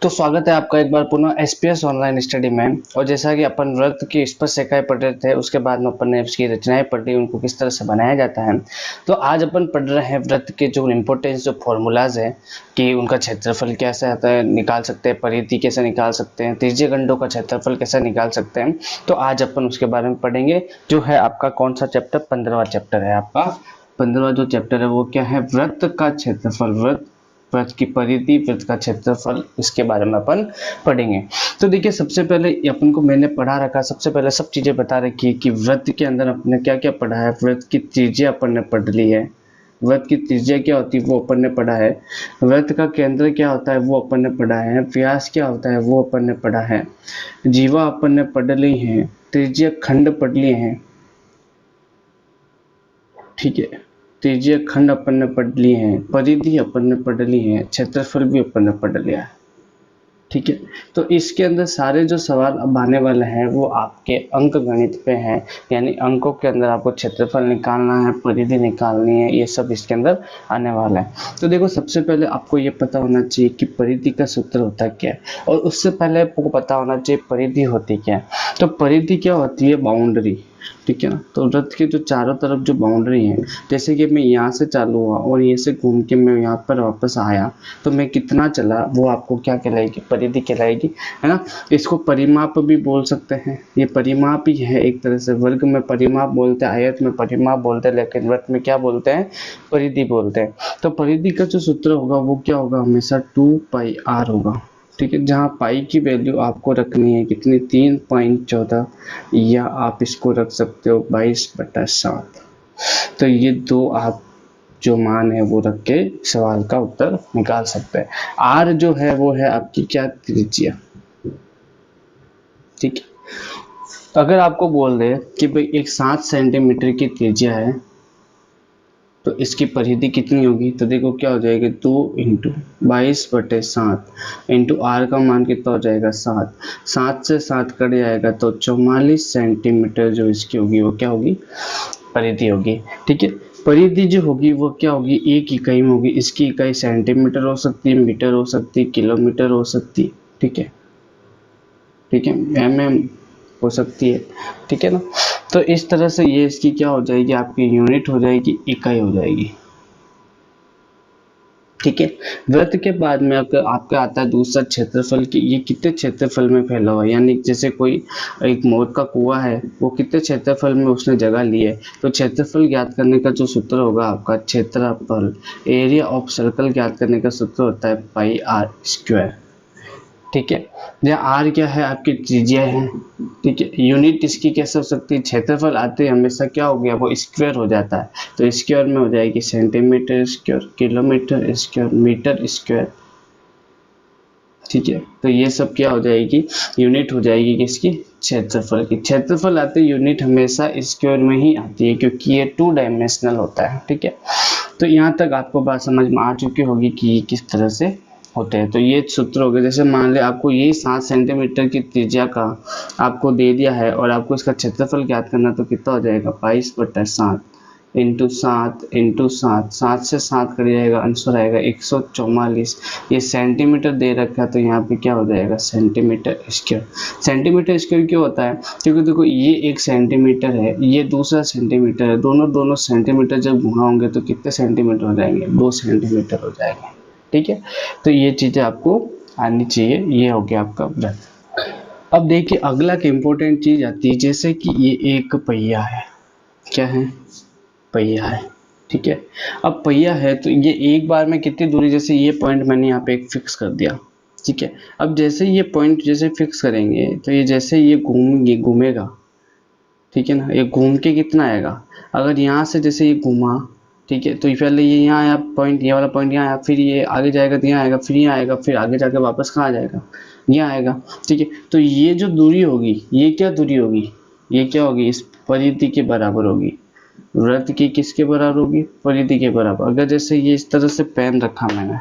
तो स्वागत है आपका एक बार पुनः एसपीएस ऑनलाइन स्टडी में। और जैसा कि अपन वृत्त की स्पष्ट रेखाएं पढ़ रहे थे, उसके बाद में अपन ने उसकी रचनाएं पढ़ ली, उनको किस तरह से बनाया जाता है। तो आज अपन पढ़ रहे हैं वृत्त के जो इम्पोर्टेंस जो फॉर्मूलाज है कि उनका क्षेत्रफल कैसे आता है, निकाल सकते हैं, परिधि कैसे निकाल सकते हैं, त्रिज्यीय खंडों का क्षेत्रफल कैसे निकाल सकते हैं। तो आज अपन उसके बारे में पढ़ेंगे। जो है आपका कौन सा चैप्टर, 15वां चैप्टर है आपका। 15वां जो चैप्टर है वो क्या है, वृत्त का क्षेत्रफल, वृत्त की परिधि, वृत्त का क्षेत्रफल, इसके बारे में अपन पढ़ेंगे। तो देखिए, सबसे पहले अपन को मैंने पढ़ा रखा, सबसे पहले सब चीजें बता रखी है कि वृत्त के अंदर अपने क्या क्या पढ़ा है। वृत्त की त्रिज्या अपन ने पढ़ ली है, वृत्त की त्रिज्या क्या होती है वो अपन ने पढ़ा है। वृत्त का केंद्र क्या होता है वो अपन ने पढ़ा है। व्यास क्या होता है वो अपन ने पढ़ा है। जीवा अपन ने पढ़ ली है। त्रिज्यीय खंड पढ़ लिए हैं, ठीक है। त्रिज्यीय खंड अपन ने पढ़ लिए हैं, परिधि अपन ने पढ़ ली है, क्षेत्रफल भी अपन ने पढ़ लिया है, ठीक है। तो इसके अंदर सारे जो सवाल अब आने वाले हैं वो आपके अंक गणित पे हैं, यानी अंकों के अंदर आपको क्षेत्रफल निकालना है, परिधि निकालनी है, ये सब इसके अंदर आने वाला है। तो देखो, सबसे पहले आपको ये पता होना चाहिए कि परिधि का सूत्र होता क्या है, और उससे पहले आपको पता होना चाहिए परिधि होती क्या है। तो परिधि क्या होती है, बाउंड्री, ठीक है ना। तो वृत्त के जो चारों तरफ जो बाउंड्री है, जैसे कि मैं यहाँ से चालू हुआ और ये से घूम के मैं यहाँ पर वापस आया, तो मैं कितना चला वो आपको क्या कहलाएगी, परिधि कहलाएगी, है ना। इसको परिमाप भी बोल सकते हैं, ये परिमाप ही है एक तरह से। वर्ग में परिमाप बोलते हैं, आयत में परिमाप बोलते हैं, लेकिन वृत्त में क्या बोलते हैं, परिधि बोलते हैं। तो परिधि का जो सूत्र होगा वो क्या होगा, हमेशा 2πr होगा, ठीक है। जहाँ पाई की वैल्यू आपको रखनी है कितनी, 3.14, या आप इसको रख सकते हो 22/7। तो ये दो आप जो मान है वो रख के सवाल का उत्तर निकाल सकते हैं। आर जो है वो है आपकी क्या, त्रिज्या, ठीक है। तो अगर आपको बोल दे कि भाई एक 7 सेंटीमीटर की त्रिज्या है, तो इसकी परिधि कितनी होगी, तो देखो क्या हो जाएगी, 2 इंटू 22/7 इंटू आर का मान कितना हो जाएगा, 7। 7 से 7 कट जाएगा तो 44 सेंटीमीटर जो इसकी होगी वो क्या होगी, परिधि होगी, ठीक है। परिधि जो होगी वो क्या होगी, एक इकाई में होगी। इसकी इकाई सेंटीमीटर हो सकती है, मीटर हो सकती है, किलोमीटर हो सकती है, ठीक है, ठीक है, mm हो सकती है, ठीक है ना। तो इस तरह से ये इसकी क्या हो जाएगी, आपकी यूनिट हो जाएगी, इकाई हो जाएगी, ठीक है। वृत्त के बाद में आपका आता है दूसरा क्षेत्रफल की, ये कितने क्षेत्रफल में फैला हुआ है। यानी जैसे कोई एक मोर का कुआं है, वो कितने क्षेत्रफल में उसने जगह ली है। तो क्षेत्रफल ज्ञात करने का जो सूत्र होगा आपका, क्षेत्रफल, एरिया ऑफ सर्कल ज्ञात करने का सूत्र होता है πr², ठीक है। जहाँ आर क्या है, आपकी त्रिज्या है, ठीक है। यूनिट इसकी कैसे हो सकती है, क्षेत्रफल आते हमेशा क्या हो गया, वो स्क्वायर हो जाता है। तो स्क्वायर में हो जाएगी centimetre square, kilometre square, metre square, ठीक है। तो ये सब क्या हो जाएगी, यूनिट हो जाएगी किसकी, क्षेत्रफल की। क्षेत्रफल आते यूनिट हमेशा स्क्वायर में ही आती है, क्योंकि ये 2 डायमेंशनल होता है, ठीक है। तो यहाँ तक आपको बात समझ में आ चुकी होगी कि ये किस तरह से होते हैं। तो ये सूत्र हो गए। जैसे मान ले आपको ये 7 सेंटीमीटर की त्रिज्या का आपको दे दिया है और आपको इसका क्षेत्रफल ज्ञात करना, तो कितना हो जाएगा, 22/7 इंटू 7 7 से 7 कर जाएगा, आंसर आएगा 144। ये सेंटीमीटर दे रखा है, तो यहाँ पे क्या हो जाएगा, सेंटीमीटर स्क्वायर। सेंटीमीटर स्क्वायर क्यों होता है, क्योंकि देखो ये 1 सेंटीमीटर है, ये दूसरा सेंटीमीटर है, दोनों सेंटीमीटर जब गुणा होंगे तो कितने सेंटीमीटर हो जाएंगे, 2 सेंटीमीटर हो जाएंगे, ठीक है। तो ये चीजें आपको आनी चाहिए। ये हो गया आपका वृत्त। अब देखिए, अगला की इंपॉर्टेंट चीज आती है, जैसे कि ये एक पहिया है, क्या है, पहिया है, ठीक है। अब पहिया है तो ये एक बार में कितनी दूरी, जैसे ये पॉइंट मैंने यहाँ पे एक फिक्स कर दिया, ठीक है। अब जैसे ये पॉइंट जैसे फिक्स करेंगे तो ये जैसे ये घूमेगा, ठीक है ना। ये घूम के कितना आएगा, अगर यहाँ से जैसे ये घूमा, ठीक है, तो पहले ये यहाँ आया पॉइंट, ये वाला पॉइंट यहाँ आया, फिर ये आगे जाएगा तो यहाँ आएगा, फिर यहाँ आएगा, फिर आगे जाके वापस कहाँ जाएगा, यहाँ आएगा, ठीक है। तो ये जो दूरी होगी, ये क्या दूरी होगी, ये क्या होगी, इस परिधि के बराबर होगी। वृत्त की किसके बराबर होगी, परिधि के बराबर। अगर जैसे ये इस तरह से पेन रखा मैंने,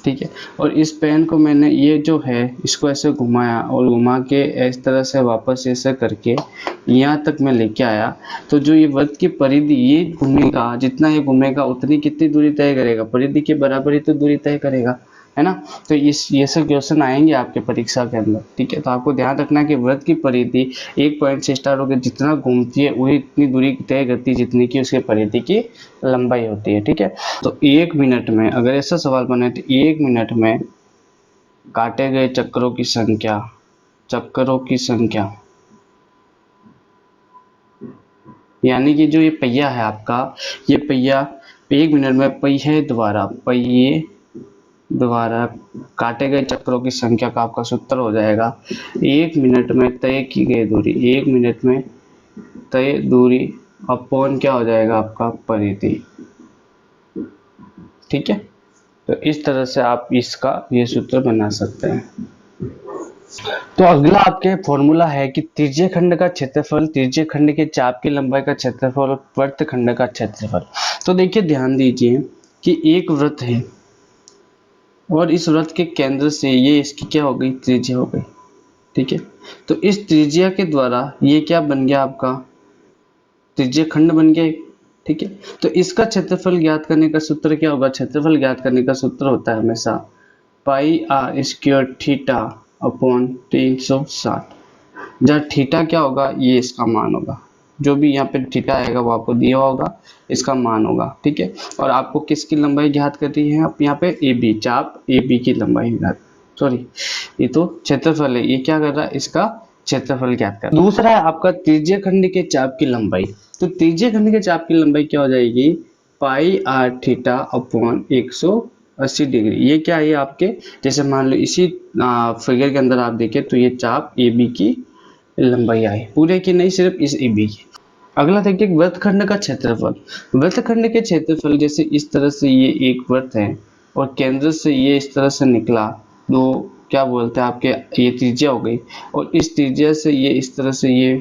ठीक है, और इस पेन को मैंने ये जो है इसको ऐसे घुमाया और घुमा के इस तरह से वापस ऐसे करके यहाँ तक मैं लेके आया, तो जो ये वृत्त की परिधि, ये घूमेगा, जितना ये घूमेगा उतनी कितनी दूरी तय करेगा, परिधि के बराबर ही तो दूरी तय करेगा, है ना। तो ये सब क्वेश्चन आएंगे आपके परीक्षा के अंदर, ठीक है। तो आपको ध्यान रखना है कि वृत्त की परिधि एक पॉइंट से स्टार्ट होकर जितना घूमती है वही इतनी दूरी तय करती है जितनी की उसके परिधि की लंबाई होती है, ठीक है। तो 1 मिनट में अगर ऐसा सवाल बने तो 1 मिनट में काटे गए चक्रों की संख्या, चक्रों की संख्या यानी कि जो ये पहिया है आपका, ये पहिया 1 मिनट में पहिए द्वारा काटे गए चक्रों की संख्या का आपका सूत्र हो जाएगा 1 मिनट में तय की गई दूरी, 1 मिनट में तय दूरी अपॉन क्या हो जाएगा आपका परिधि, ठीक है। तो इस तरह से आप इसका ये सूत्र बना सकते हैं। तो अगला आपके फॉर्मूला है कि त्रिज्यीय खंड का क्षेत्रफल, त्रिज्यीय खंड के चाप की लंबाई का क्षेत्रफल और वृत्त खंड का क्षेत्रफल। तो देखिए ध्यान दीजिए कि एक वृत्त है और इस वृत्त के केंद्र से ये इसकी क्या हो गई, त्रिज्या हो गई, ठीक है। तो इस त्रिज्या के द्वारा ये क्या बन गया आपका, त्रिज्यीय खंड बन गया, ठीक है। तो इसका क्षेत्रफल ज्ञात करने का सूत्र क्या होगा, क्षेत्रफल ज्ञात करने का सूत्र होता है हमेशा पाई आर स्क्वायर थीटा अपॉन 360, जहाँ थीटा क्या होगा, ये इसका मान होगा, जो भी यहाँ पे थीटा आएगा वो आपको दिया होगा, इसका मान होगा, ठीक है। और आपको किसकी लंबाई ज्ञात करनी है, आप यहाँ पे ए बी, चाप ए बी की लंबाई ज्ञात, सॉरी ये तो क्षेत्रफल है, ये क्या कर रहा है, इसका क्षेत्रफल ज्ञात कर। दूसरा है आपका त्रिज्यीय खंड के चाप की लंबाई। तो त्रिज्यीय खंड के चाप की लंबाई क्या हो जाएगी, पाई आर थीटा अपॉन 180 डिग्री। ये क्या है आपके, जैसे मान लो इसी फिगर के अंदर आप देखें तो ये चाप ए बी की लंबाई आई, पूरे की नहीं, सिर्फ इस ए बी की। अगला देखिए वृत्तखंड का क्षेत्रफल। वृत्तखंड के क्षेत्रफल जैसे इस तरह से ये एक वृत्त है और केंद्र से ये इस तरह से निकला, दो क्या बोलते हैं आपके, ये त्रिज्या हो गई, और इस त्रिज्या से ये इस तरह से ये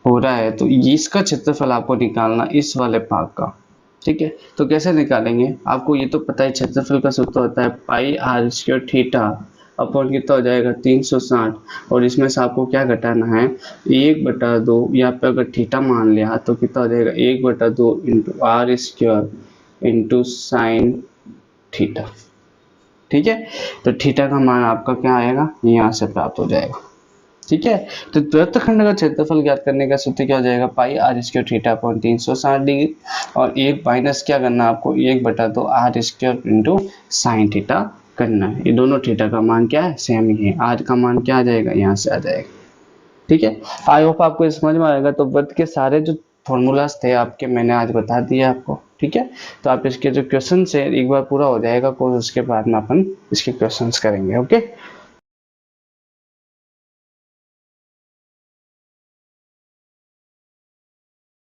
हो रहा है, तो इसका क्षेत्रफल आपको निकालना इस वाले भाग का, ठीक है। तो कैसे निकालेंगे, आपको ये तो पता है क्षेत्रफल का सूत्र होता है पाई आर स्क्वायर थीटा अपॉन कितना हो जाएगा 360, और इसमें से आपको क्या घटाना है 1/2, यहाँ पे अगर थीटा मान लिया तो कितना हो जाएगा 1/2 into r square into sine theta, ठीक है। तो थीटा का मान आपका क्या आएगा, यहाँ से प्राप्त हो जाएगा, ठीक है। तो वृत्तखंड का क्षेत्रफल ज्ञात करने का सूत्र क्या हो जाएगा, pi r square theta upon 360 degree, और एक माइनस क्या करना है आपको 1/2 r square into sine theta करना है। ये दोनों थीटा का मान क्या है, सेम ही है, आर का मान क्या आ जाएगा, यहाँ से आ जाएगा, ठीक है। आई होप आपको समझ में आएगा। तो वृत्त के सारे जो फॉर्मूलाज थे आपके मैंने आज बता दिए आपको, ठीक है। तो आप इसके जो क्वेश्चन है एक बार पूरा हो जाएगा कोर्स, उसके बाद में अपन इसके क्वेश्चंस करेंगे, ओके।